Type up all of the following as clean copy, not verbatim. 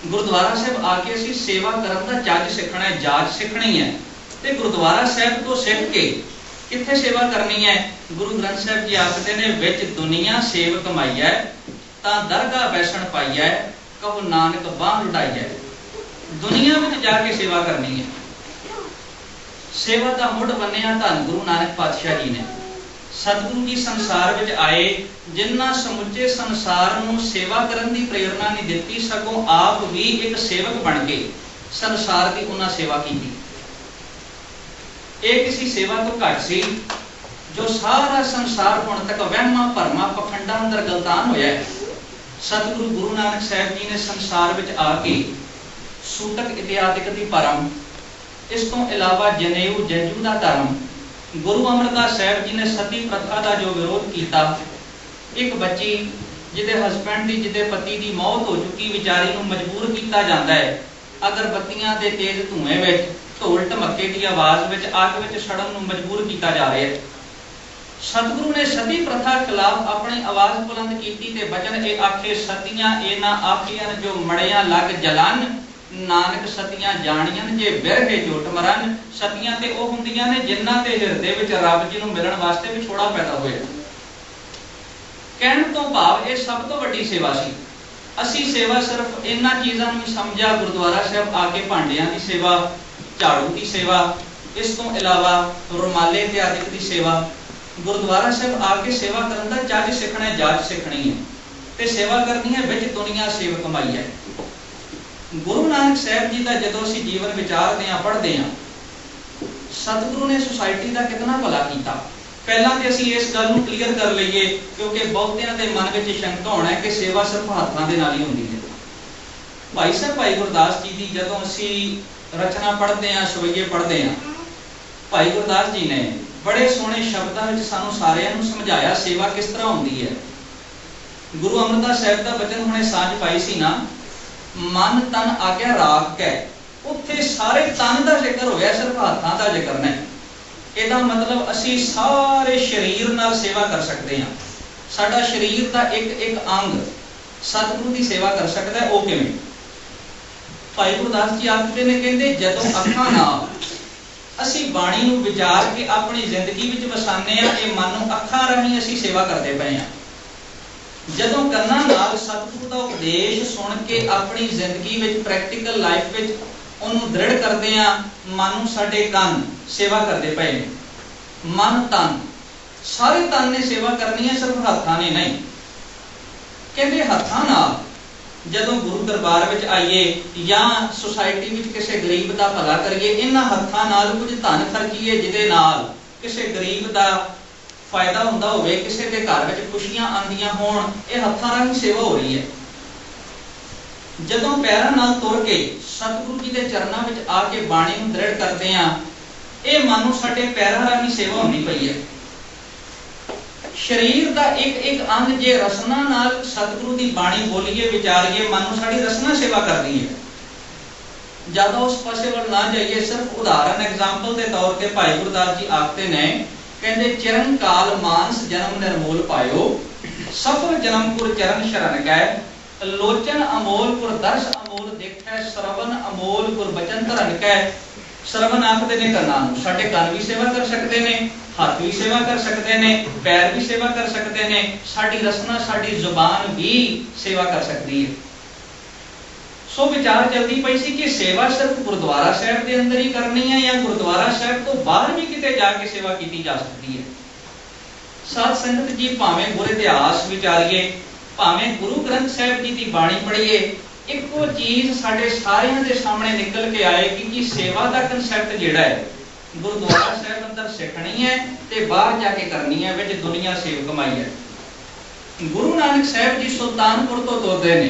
गुरुद्वारा साहब आके असीं सेवा करन दा जज सीखना है, जाच सीखनी है। ते गुरुद्वारा साहब तो सीख के कित्थे सेवा करनी है? गुरु ग्रंथ साहब जी आखदे ने विच दुनिया सेव कमाई है, तां दरगाह बैसण पाई है, कहो नानक बांह लुटाई है। दुनिया में जाके सेवा करनी है। सेवा का मुढ़ बन्निया धन गुरु नानक पातशाह जी ने। सतगुरु जी संसार विच आए, जिन्ना समुचे संसार नूं सेवा करन दी प्रेरणा नहीं दित्ती, सगों आप भी एक सेवक बन के संसार की उन्हां सेवा कीती। एक किसी सेवा तो घट सी जो सारा संसार हुण तक वहमां भरमां पखंडां अंदर गलतान होया है। सतगुरु गुरु नानक साहब जी ने संसार विच आके सूतक इत्यादिक दी परम, इस तो इलावा जनेऊ जंजू दा धर्म, गुरु अमरदास साहब जी ने सती प्रथा का जो विरोध किया। एक बच्ची जिदे हसबैंड की जिदे पति की मौत हो चुकी विचारी नूं मजबूर किया जाता है, अगरबत्तियां दे तेज धुएं विच, ढोल ढमक्के की आवाज़ विच, अग विच सड़न नूं मजबूर किया जा रहा है। सतगुरु ने सती प्रथा खिलाफ अपनी आवाज़ बुलंद की ते बचन ए आखे सतियां ए ना आखियन जो मड़ियां लग जलन, नानक सतियां जानियन जे बिरहे जोट मरन। सतियां ते ओ हुंदियां ने जिन्हां दे हिरदे विच रब जी नूं मिलण वास्ते विछोड़ा पैदा होया। कहण तो भाव ये सब तो वड्डी सेवा सी। असी सेवा सिर्फ इन्हां चीज़ां नूं समझा, गुरुद्वारा साहब आके भांडियां की सेवा, झाड़ू की सेवा, इस तो इलावा रुमाले इत्यादि की सेवा। गुरुद्वारा साहब आके सेवा करन दा जज सीखना है, जाच सीखनी है ते सेवा करनी है। विच दुनिया सेव कमाई है। गुरु नानक साहब जी का जदों असीं जीवन विचारते हैं, पढ़ते हैं, सतगुरु ने सोसाइटी का कितना भला किया। पहला तो असीं इस गल नूं क्लीयर कर लईए, क्योंकि बहुतियां दे मन विच शंका होना है कि सेवा सिर्फ हाथां दे नाल ही हुंदी है। भाई साहब भाई गुरदास जी की जदों असीं रचना पढ़ते हैं, सवैये पढ़ते हैं, भाई गुरदास जी ने बड़े सोहने शब्दों में सानू सारियां नूं समझाया सेवा किस तरह होंदी है। गुरु अमरदास साहब का बचन हुणे सांझ पाई सी ना, मन तन आग्या राख कै, उत्थे सारे तन का जिक्र होया, सिर्फ हाथां का जिक्र नहीं। ਇਹਦਾ मतलब असी सारे शरीर नाल सेवा कर सकते हैं। साडा शरीर का एक एक अंग सतगुरु की सेवा कर सकता है। वो किवें? भाई गुरदास जी आखदे ने, कहंदे जदों अखां नाल असी बाणी नूं विचार के अपनी जिंदगी विच वसाने आ, ये मन नूं अखां राहीं असी सेवा करते पए आ। जदों कन्नां नाल सतगुरु दा उपदेश सुन के अपनी जिंदगी विच प्रैक्टिकल लाइफ विच ਉਹਨੂੰ ਦ੍ਰਿੜ ਕਰਦੇ ਆ, ਮਨ ਨੂੰ ਸਾਡੇ ਕੰਨ सेवा करते पे। मन तन सारे तन ने सेवा करनी है, सिर्फ हत्थां ने नहीं। कहते हत्थां नाल जदों गुरु दरबार विच आइए या सोसाइटी विच किसी गरीब का भला करिए, इन्हां हत्थां नाल कुछ धन खर्चीए जिहदे नाल किसी गरीब का फायदा हुंदा होवे, किसी के घर विच खुशियां आंदियां होण, ये हत्थां राहीं सेवा हो रही है। जदों पैरां नाल तुर के सतगुरु जी के चरणों में आके बाणी नूं दृढ़ करते हैं, ये मानो साडे पैरां राहीं सेवा होनी पई है। शरीर का एक एक अंग जे रसना नाल सतगुरु की बाणी बोलीए, विचारीए, मानो साडी रसना सेवा करती है। ज्यादा उस पासे वल ना जाइए, सिर्फ उदाहरण एग्जाम्पल के तौर पर भाई गुरदास जी आखते ने, कहते चिरंकाल मानस जन्म निर्मोल पायो, सफल जन्मपुर चरण शरण कै, लोचन अमोल पुर दर्श अमोल देखै, श्रवण अमोल पुर बचन धरन कै। श्रवण आखदे ने कन्नां नूं, साडे कन भी सेवा कर सकते ने, हाथ भी सेवा कर सकते ने, पैर भी सेवा कर सकते ने, साडी रसना साडी जुबान भी सेवा कर सकती है। सो विचार चलती पई सी कि सेवा सिर्फ गुरुद्वारा साहब के अंदर ही करनी है या गुरुद्वारा साहब तो बाहर भी किते जाके सेवा की जा सकती है। साध संगत जी, भावें गुर इतिहास विचारीए, भावें गुरु ग्रंथ साहब जी की बाणी पढ़िए, एको चीज साडे सारियां दे सामने निकल के आएगी कि सेवा का कंसैप्ट जिहड़ा है गुरुद्वारा साहब अंदर सीखनी है ते बाहर जाके करनी है, विच दुनिया सेव कमाई है। गुरु नानक साहब जी सुल्तानपुर तो तुरदे ने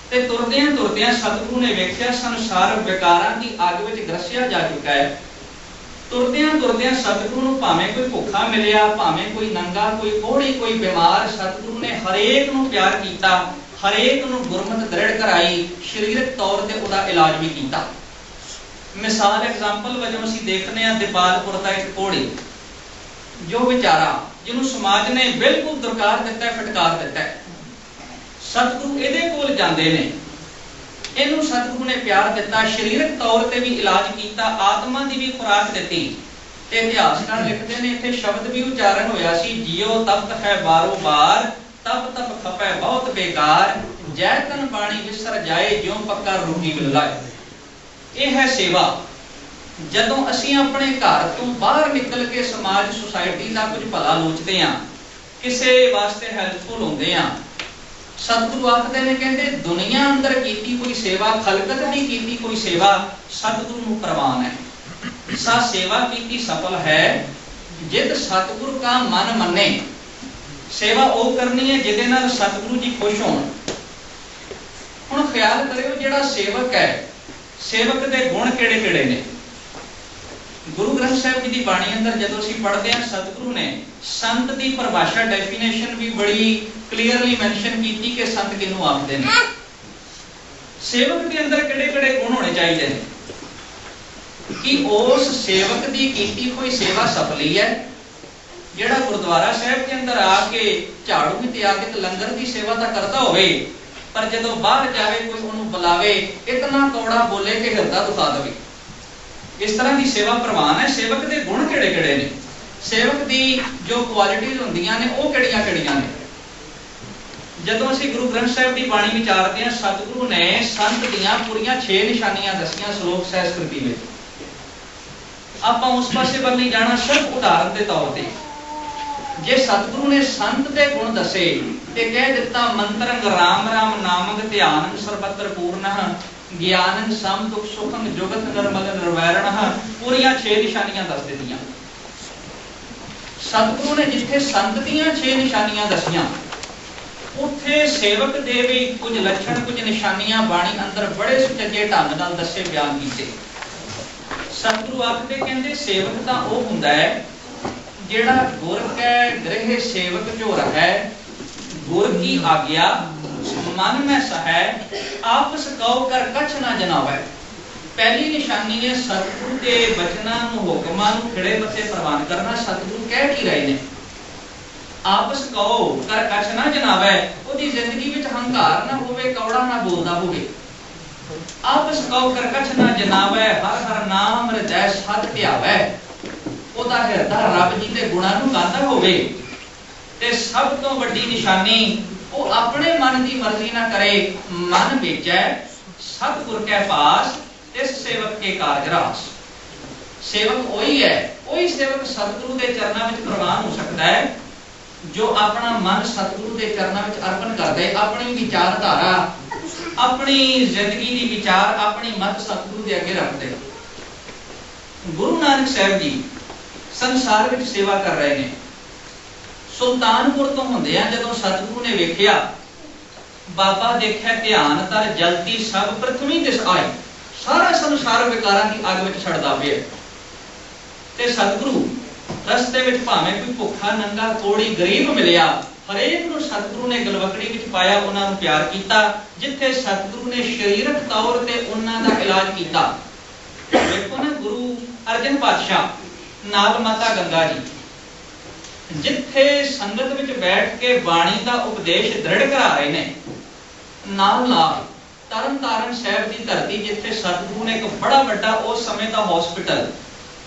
ते तुरदियां तुरदियां सतगुरु ने वेख्या संसार विकारां की अग विच ग्रसिया जा चुका है। तुरदियां तुरदियां सतगुरु नूं भावें कोई भुखा मिलिया, भावें कोई नंगा, कोई कोढ़ी, कोई बीमार, सतगुरु ने हरेक नूं प्यार कीता, हरेक नूं गुरमत दृढ़ कराई, शरीरक तौर ते उहदा इलाज भी कीता। मिसाल एग्जाम्पल वजों असीं देखने आ दिपालपुर दा एक कोढ़ी जो बेचारा जिन्हों समाज ने बिल्कुल दुरकार दिता है, फटकार दिता है, सतगुरु इहदे कोल जांदे ने ਇਹਨੂੰ ਸਤਿਗੁਰੂ ਨੇ ਪਿਆਰ ਦਿੱਤਾ, ਸਰੀਰਕ ਤੌਰ ਤੇ ਵੀ ਇਲਾਜ ਕੀਤਾ, ਆਤਮਾ ਦੀ ਵੀ ਖੁਰਾਕ ਦਿੱਤੀ। ਤੇ ਇਤਿਹਾਸਕਾਰ ਲਿਖਦੇ ਨੇ ਇੱਥੇ ਸ਼ਬਦ ਵੀ ਉਚਾਰਨ ਹੋਇਆ ਸੀ, ਜਿਉ ਤਪਤ ਹੈ ਬਾਰੋ ਬਾਰ, ਤਪ ਤਪ ਖਪੈ ਬਹੁਤ ਬੇਕਾਰ, ਜੈ ਤਨ ਬਾਣੀ ਵਿਸਰ ਜਾਏ, ਜਿਉ ਪੱਕਾ ਰੂਹੀ ਮਿਲਾਏ। ਇਹ ਹੈ ਸੇਵਾ। ਜਦੋਂ ਅਸੀਂ ਆਪਣੇ ਘਰ ਤੋਂ ਬਾਹਰ ਨਿਕਲ ਕੇ ਸਮਾਜ ਸੁਸਾਇਟੀ ਦਾ ਕੁਝ ਭਲਾ ਲੋਚਦੇ ਹਾਂ, ਕਿਸੇ ਵਾਸਤੇ ਹੈਲਪਫੁਲ ਹੁੰਦੇ ਹਾਂ, ਸਤਿਗੁਰੂ ਆਖਦੇ ਨੇ, ਕਹਿੰਦੇ ਦੁਨੀਆ ਅੰਦਰ ਕੀਤੀ ਕੋਈ ਸੇਵਾ, ਖਲਕਤ ਦੀ ਕੀਤੀ ਕੋਈ ਸੇਵਾ ਸਤਿਗੁਰੂ ਨੂੰ ਪ੍ਰਵਾਨ ਹੈ। ਸਾ ਸੇਵਾ ਕੀਤੀ ਸਫਲ ਹੈ ਜਿਤ ਸਤਿਗੁਰੂ का मन ਮੰਨੇ। ਸੇਵਾ ਉਹ ਕਰਨੀ ਹੈ ਜਿਹਦੇ ਨਾਲ ਸਤਿਗੁਰੂ ਜੀ ਖੁਸ਼ ਹੋਣ। ਹੁਣ ਖਿਆਲ ਕਰਿਓ, ਜਿਹੜਾ ਸੇਵਕ ਹੈ, ਸੇਵਕ ਦੇ ਗੁਣ ਕਿਹੜੇ ਕਿਹੜੇ ਨੇ? ਗੁਰੂ ਗ੍ਰੰਥ ਸਾਹਿਬ ਜੀ ਦੀ ਬਾਣੀ ਅੰਦਰ ਜਦੋਂ ਅਸੀਂ ਪੜ੍ਹਦੇ ਹਾਂ, ਸਤਿਗੁਰੂ ਨੇ ਸੰਤ ਦੀ ਪਰਿਭਾਸ਼ਾ, ਡੈਫੀਨੇਸ਼ਨ ਵੀ ਬੜੀ ਕਲੀਅਰਲੀ ਮੈਂਸ਼ਨ ਕੀਤੀ ਕਿ ਸੰਤ ਕਿਹਨੂੰ ਆਖਦੇ ਨੇ। ਸੇਵਕ ਦੇ ਅੰਦਰ ਕਿਹੜੇ ਕਿਹੜੇ ਗੁਣ ਹੋਣੇ ਚਾਹੀਦੇ ਨੇ ਕਿ ਉਸ ਸੇਵਕ ਦੀ ਕੀਤੀ ਕੋਈ ਸੇਵਾ ਸਫਲੀ ਹੈ। ਜਿਹੜਾ ਗੁਰਦੁਆਰਾ ਸਾਹਿਬ ਦੇ ਅੰਦਰ ਆ ਕੇ ਝਾੜੂ ਵੀ ਤਿਆਰ ਕੇ ਲੰਗਰ ਦੀ ਸੇਵਾ ਤਾਂ ਕਰਦਾ ਹੋਵੇ, ਪਰ ਜਦੋਂ ਬਾਹਰ ਜਾਵੇ ਕੋਈ ਉਹਨੂੰ ਬੁਲਾਵੇ, ਇਤਨਾ ਕੌੜਾ ਬੋਲੇ ਕਿ ਹਿਰਦਾ ਦੁਖਾ ਦੇਵੇ, ਇਸ ਤਰ੍ਹਾਂ ਦੀ ਸੇਵਾ ਪ੍ਰਵਾਨ ਹੈ। ਸੇਵਕ ਦੇ ਗੁਣ ਕਿਹੜੇ ਕਿਹੜੇ ਨੇ? ਸੇਵਕ ਦੀ ਜੋ ਕੁਆਲਿਟੀਜ਼ ਹੁੰਦੀਆਂ ਨੇ ਉਹ ਕਿਹੜੀਆਂ ਕਿਹੜੀਆਂ ਨੇ? ਜਦੋਂ ਅਸੀਂ ਗੁਰੂ ਗ੍ਰੰਥ ਸਾਹਿਬ ਦੀ ਬਾਣੀ ਵਿਚਾਰਦੇ ਹਾਂ, ਸਤਿਗੁਰੂ ਨੇ ਸੰਤ ਦੀਆਂ ਪੂਰੀਆਂ 6 ਨਿਸ਼ਾਨੀਆਂ ਦੱਸੀਆਂ ਸ਼ਲੋਕ ਸਹਿਸਕ੍ਰਿਤੀ ਵਿੱਚ। ਆਪਾਂ ਉਸ ਪਾਸੇ ਵੱਲ ਨਹੀਂ ਜਾਣਾ, ਸਿਰਫ ਉਦਾਹਰਨ ਦੇ ਤੌਰ ਤੇ ਜੇ ਸਤਿਗੁਰੂ ਨੇ ਸੰਤ ਦੇ ਗੁਣ ਦੱਸੇ ਤੇ ਕਹਿ ਦਿੱਤਾ, ਮੰਤਰੰ ਰਾਮ ਰਾਮ ਨਾਮਕ ਧਿਆਨੰ ਸਰਬਤਰ ਪੂਰਨ, ਗਿਆਨੰ ਸਮ ਦੁਖ ਸੁਖੰ ਜੁਗਤ ਨਿਰਮਲ ਨਿਰਵੈਰਣ, ਪੂਰੀਆਂ 6 ਨਿਸ਼ਾਨੀਆਂ ਦੱਸ ਦਿੱਤੀਆਂ। ਸਤਿਗੁਰੂ ਨੇ ਜਿੱਥੇ ਸੰਤ ਦੀਆਂ 6 ਨਿਸ਼ਾਨੀਆਂ ਦੱਸੀਆਂ, ਉੱਥੇ ਸੇਵਕ ਦੇ ਵੀ ਕੁਝ ਲੱਛਣ, ਕੁਝ ਨਿਸ਼ਾਨੀਆਂ ਬਾਣੀ ਅੰਦਰ ਬੜੇ ਸੁਚੱਜੇ ਢੰਗ ਨਾਲ ਦੱਸੇ, ਬਿਆਨ ਕੀਤੇ। ਸਤਿਗੁਰੂ ਆਖਦੇ, ਕਹਿੰਦੇ ਸੇਵਕ ਤਾਂ ਉਹ ਹੁੰਦਾ ਹੈ ਜਿਹੜਾ ਗੁਰ ਕੈ ਗ੍ਰਹਿ ਸੇਵਕ ਜੋ ਰਹੈ, ਗੁਰ ਕੀ ਆਗਿਆ ਮਨ ਮੈਂ ਸਹੈ, ਆਪਸ ਕਉ ਕਰ ਕਛ ਨਾ ਜਨਾਵੈ। ਪਹਿਲੀ ਨਿਸ਼ਾਨੀ ਹੈ ਸਤਿਗੁਰੂ ਦੇ ਬਚਨਾਂ ਨੂੰ, ਹੁਕਮਾਂ ਨੂੰ ਖਿੜੇ ਮੱਥੇ ਪ੍ਰਵਾਨ ਕਰਨਾ। ਸਤਿਗੁਰੂ ਕਹਿ ਕੀ ਰਹੇ ਨੇ? ਆਪਸ ਕਉ ਕਰ ਕਛ ਨਾ ਜਨਾਵੈ। ਉਹਦੀ ਜ਼ਿੰਦਗੀ ਵਿੱਚ ਹੰਕਾਰ ਨਾ ਹੋਵੇ, ਕੌੜਾ ਨਾ ਬੋਲਦਾ ਹੋਵੇ। ਆਪਸ ਕਉ ਕਰ ਕਛ ਨਾ ਜਨਾਵੈ, ਹਰ ਹਰ ਨਾਮ ਹਿਰਦੈ ਸਤ ਧਿਆਵੈ। ਉਹਦਾ ਹਿਰਦਾ ਰੱਬ ਜੀ ਦੇ ਗੁਣਾਂ ਨੂੰ ਗਾਉਂਦਾ ਹੋਵੇ। ਤੇ ਸਭ ਤੋਂ ਵੱਡੀ ਨਿਸ਼ਾਨੀ, ਉਹ ਆਪਣੇ ਮਨ ਦੀ ਮਰਜ਼ੀ ਨਾ ਕਰੇ, ਮਨ ਵੇਚੈ ਸਤਿਗੁਰ ਕੈ ਪਾਸ, ਇਸ ਸੇਵਕ ਕੇ ਕਾਰਜ ਰਾਸ। ਸੇਵਕ ਉਹੀ ਹੈ, ਉਹੀ ਸੇਵਕ ਸਤਿਗੁਰੂ ਦੇ ਚਰਨਾਂ ਵਿੱਚ ਪ੍ਰਵਾਨ ਹੋ ਸਕਦਾ ਹੈ ਜੋ ਆਪਣਾ ਮਨ ਸਤਿਗੁਰੂ ਦੇ ਚਰਨਾਂ ਵਿੱਚ ਅਰਪਣ ਕਰਦਾ ਹੈ। ਆਪਣੀ ਵਿਚਾਰਧਾਰਾ, ਆਪਣੀ ਜ਼ਿੰਦਗੀ ਦੀ ਵਿਚਾਰ, ਆਪਣੀ ਮਤ ਸਤਿਗੁਰੂ ਦੇ ਅੱਗੇ ਰੱਖਦੇ। ਗੁਰੂ ਨਾਨਕ ਸਾਹਿਬ ਜੀ ਸੰਸਾਰ ਵਿੱਚ ਸੇਵਾ ਕਰ ਰਹੇ ਨੇ। ਸੁਲਤਾਨਪੁਰ ਤੋਂ ਹੁੰਦੇ ਆ ਜਦੋਂ ਸਤਿਗੁਰੂ ਨੇ ਵੇਖਿਆ, ਬਾਬਾ ਦੇਖਿਆ ਧਿਆਨ ਧਰ ਜਲਤੀ ਸਭ ਪ੍ਰਥਮੀ ਦਿਸ ਆਏ, ਸਾਰਾ ਸੰਸਾਰ ਵਿਕਾਰਾਂ ਦੀ ਅੱਗ ਵਿੱਚ ਛੜਦਾ ਪਿਆ। ਤੇ ਸਤਿਗੁਰੂ ਰਸਤੇ ਵਿੱਚ ਭਾਵੇਂ ਕੋਈ ਭੁੱਖਾ ਨੰਗਾ ਕੋੜੀ ਗਰੀਬ ਮਿਲਿਆ, ਹਰੇਕ ਨੂੰ ਸਤਿਗੁਰੂ ਨੇ ਗਲਵਕੜੀ ਵਿੱਚ ਪਾਇਆ, ਉਹਨਾਂ ਨੂੰ ਪਿਆਰ ਕੀਤਾ। ਜਿੱਥੇ ਸਤਿਗੁਰੂ ਨੇ ਸਰੀਰਕ ਤੌਰ ਤੇ ਉਹਨਾਂ ਦਾ ਇਲਾਜ ਕੀਤਾ। ਵੇਖੋ ਨਾ, ਗੁਰੂ ਅਰਜਨ ਪਾਤਸ਼ਾਹ ਨਾਲ ਮਾਤਾ ਗੰਗਾ ਜੀ ਜਿੱਥੇ ਸੰਗਤ ਵਿੱਚ ਬੈਠ ਕੇ ਬਾਣੀ ਦਾ ਉਪਦੇਸ਼ ਦ੍ਰਿੜ ਕਰਾ ਰਹੇ ਨੇ, ਨਾਲ ਨਾਲ ਤਰਨ ਤਾਰਨ ਸਾਹਿਬ ਦੀ ਧਰਤੀ ਜਿੱਥੇ ਸਤਿਗੁਰੂ ਨੇ ਇੱਕ ਬੜਾ ਵੱਡਾ ਉਸ ਸਮੇਂ ਦਾ ਹਸਪੀਟਲ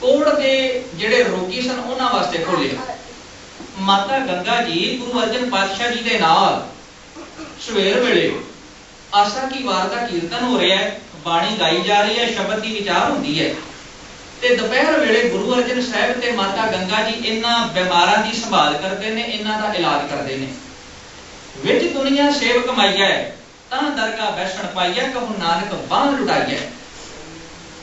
ਕੋੜ ਦੇ ਜਿਹੜੇ ਰੋਗੀ ਸਨ ਉਹਨਾਂ ਵਾਸਤੇ ਖੋਲਿਆ। ਮਾਤਾ ਗੰਗਾ ਜੀ ਗੁਰੂ ਅਰਜਨ ਪਾਤਸ਼ਾਹ ਜੀ ਦੇ ਨਾਲ ਸਵੇਰ ਵੇਲੇ ਆਸਾ ਕੀ ਵਾਰ ਦਾ ਕੀਰਤਨ ਹੋ ਰਿਹਾ ਹੈ, ਬਾਣੀ ਗਾਈ ਜਾ ਰਹੀ ਹੈ, ਸ਼ਬਦ ਦੀ ਵਿਚਾਰ ਹੁੰਦੀ ਹੈ। ਤੇ ਦੁਪਹਿਰ ਵੇਲੇ ਗੁਰੂ ਅਰਜਨ ਸਾਹਿਬ ਤੇ ਮਾਤਾ ਗੰਗਾ ਜੀ ਇਹਨਾਂ ਬਿਮਾਰਾਂ ਦੀ ਸੰਭਾਲ ਕਰਦੇ ਨੇ, ਇਹਨਾਂ ਦਾ ਇਲਾਜ ਕਰਦੇ ਨੇ। ਵਿੱਚ ਦੁਨੀਆ ਸੇਵ ਕਮਾਈਐ, ਤਾਂ ਦਰਗਾਹ ਬੈਸਣ ਪਾਈਐ, ਕਹੂੰ ਨਾਨਕ ਬਾਂਹ ਲੁਟਾਈਐ।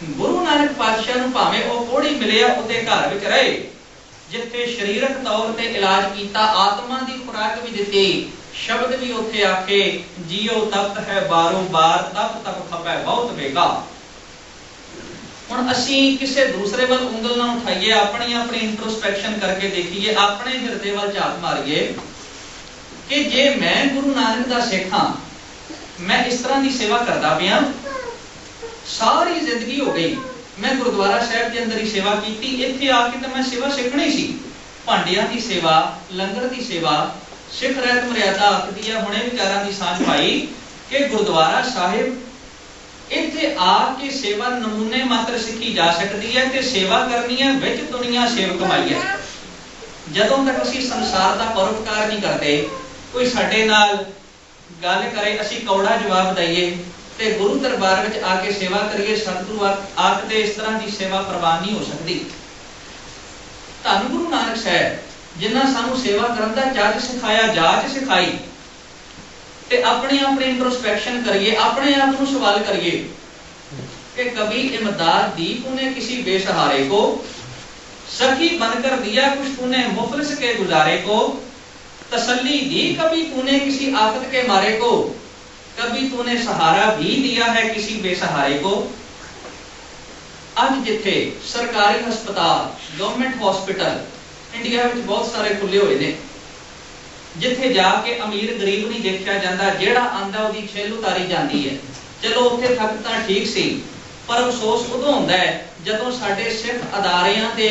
ਗੁਰੂ ਨਾਨਕ ਪਾਤਸ਼ਾਹ ਨੂੰ ਭਾਵੇਂ ਉਹ ਕੋੜੀ ਮਿਲਿਆ, ਉਹਦੇ ਘਰ ਵਿੱਚ ਰਹੇ ਜਿੱਥੇ ਸਰੀਰਕ ਤੌਰ ਤੇ ਇਲਾਜ ਕੀਤਾ, ਆਤਮਾ ਦੀ ਖੁਰਾਕ ਵੀ ਦਿੱਤੀ, ਸ਼ਬਦ ਵੀ ਉੱਥੇ ਆਖੇ, ਜੀਉ ਤਪਤ ਹੈ ਬਾਰੋ ਬਾਰ, ਤਪ ਤਪ ਖਪੈ ਬਹੁਤ ਬੇਕਾਰ। ਹੁਣ ਅਸੀਂ ਕਿਸੇ ਦੂਸਰੇ ਵੱਲ ਉਂਗਲ ਨਾ ਉਠਾਈਏ, ਆਪਣੀ ਇੰਟਰੋਸਪੈਕਸ਼ਨ ਕਰਕੇ ਦੇਖੀਏ, ਆਪਣੇ ਹਿਰਦੇ ਵੱਲ ਝਾਤ ਮਾਰੀਏ ਕਿ ਜੇ ਮੈਂ ਗੁਰੂ ਨਾਨਕ ਦਾ ਸਿੱਖ ਹਾਂ, ਮੈਂ ਇਸ ਤਰ੍ਹਾਂ ਦੀ ਸੇਵਾ ਕਰਦਾ ਪਿਆ, ਸਾਰੀ ਜ਼ਿੰਦਗੀ ਹੋ ਗਈ ਮੈਂ ਗੁਰਦੁਆਰਾ ਸਾਹਿਬ ਦੇ ਅੰਦਰ ਹੀ ਸੇਵਾ ਕੀਤੀ, ਇੱਥੇ ਆ ਕੇ ਤਾਂ ਮੈਂ ਸੇਵਾ ਸਿੱਖਣੀ ਸੀ। ਭਾਂਡਿਆਂ ਦੀ ਸੇਵਾ, ਲੰਗਰ ਦੀ ਸੇਵਾ, ਸਿੱਖ ਰਹਿਤ ਮਰਿਆਦਾ ਆਖਦੀ ਹੈ। ਹੁਣੇ ਵਿਚਾਰਾਂ ਦੀ ਸਾਂਝ ਪਾਈ ਕਿ ਗੁਰਦੁਆਰਾ ਸਾਹਿਬ ਇੱਥੇ ਆ ਕੇ ਸੇਵਾ ਨਮੂਨੇ ਮਾਤਰ ਸਿੱਖੀ ਜਾ ਸਕਦੀ ਹੈ ਤੇ ਸੇਵਾ ਕਰਨੀ ਹੈ ਵਿੱਚ ਦੁਨੀਆ ਸੇਵ ਕਮਾਈ ਹੈ। ਜਦੋਂ ਤੱਕ ਅਸੀਂ ਸੰਸਾਰ ਦਾ ਪਰਉਪਕਾਰ ਨਹੀਂ ਕਰਦੇ, ਕੋਈ ਸਾਡੇ ਨਾਲ ਗੱਲ ਕਰੇ ਅਸੀਂ ਕੌੜਾ ਜਵਾਬ ਦਈਏ ਤੇ ਗੁਰੂ ਦਰਬਾਰ ਵਿੱਚ ਆ ਕੇ ਸੇਵਾ ਕਰੀਏ, ਸਤਿਗੁਰੂ ਆਖਦੇ ਇਸ ਤਰ੍ਹਾਂ ਦੀ ਸੇਵਾ ਪ੍ਰਵਾਨ ਨਹੀਂ ਹੋ ਸਕਦੀ। ਧੰਨ ਗੁਰੂ ਨਾਨਕ ਸਾਹਿਬ ਜਿਨ੍ਹਾਂ ਸਾਨੂੰ ਸੇਵਾ ਕਰਨ ਦਾ ਚੱਜ ਸਿਖਾਇਆ, ਜਾਚ ਸਿਖਾਈ, ਤੇ अपने अपने इंट्रोस्पेक्शन करिए, अपने आप को सवाल करिए कि कभी इमदाद दी तूने किसी बेसहारे को, सखी बनकर दिया कुछ तूने मुफलिस के गुजारे को, तसल्ली दी कभी तूने किसी आफत के मारे को, कभी तूने सहारा भी दिया है किसी बेसहारे को। आज जिथे सरकारी हस्पताल, गवर्नमेंट हॉस्पिटल इंडिया में बहुत सारे खुले हुए ने, जिथे जाके अमीर गरीब नहीं देखा जाता, जेड़ा आंदा उहदी छिल उतारी जाती है। चलो उत्थे तक तां ठीक सी, पर अफसोस उदों हुंदा है जदों साडे सिख अदारियां दे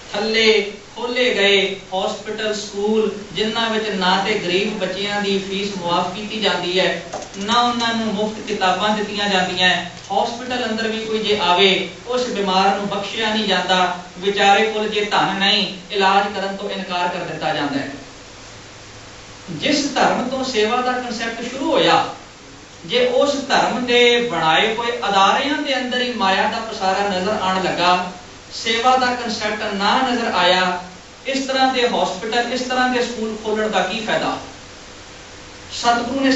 थल्ले खोले गए हॉस्पिटल स्कूल जिन्हां विच ना ते गरीब बच्चियां दी फीस मुआफ कीती जाती है, ना उन्हां नूं मुफ्त किताबां दित्तियां जांदियां। हॉस्पिटल अंदर भी कोई जे आवे उस बीमार नूं बख्शिया नहीं जाता, बेचारे कोल जे धन नहीं, इलाज करन तो इनकार कर दिता जाता है। जिस धर्म तो सेवा का कंसैप्ट शुरू होया, जे उस धर्म के बनाए हुए अदारियां के अंदर ही माया का पसारा नजर आने लगा, सेवा का कंसैप्ट ना नजर आया, इस तरह के हॉस्पिटल, इस तरह के स्कूल खोलने का की फायदा। सतगुरु ने